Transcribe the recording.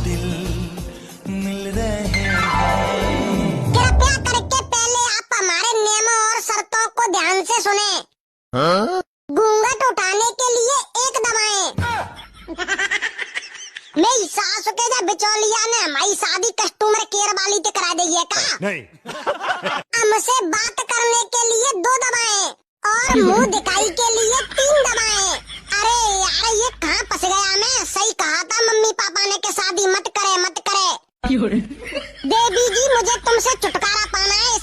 दिल मिल रहे हैं। कृपया करके पहले आप हमारे नियमों और शर्तों को ध्यान से सुने। घूंघट उठाने के लिए एक दबाएं। मेरी सास के जब बिचौलिया ने हमारी शादी कस्टमर केयर वाली से करा दी है का? नहीं। हमसे बात करने के लिए 2 दबाएं और मुंह दिखाई के लिए 3 दबाएं। अरे यार ये कहाँ फंस गया मैं? सही कहा था मम्मी पापा ने कि शादी मत करे मत करे। देवी जी मुझे तुमसे छुटकारा पाना है,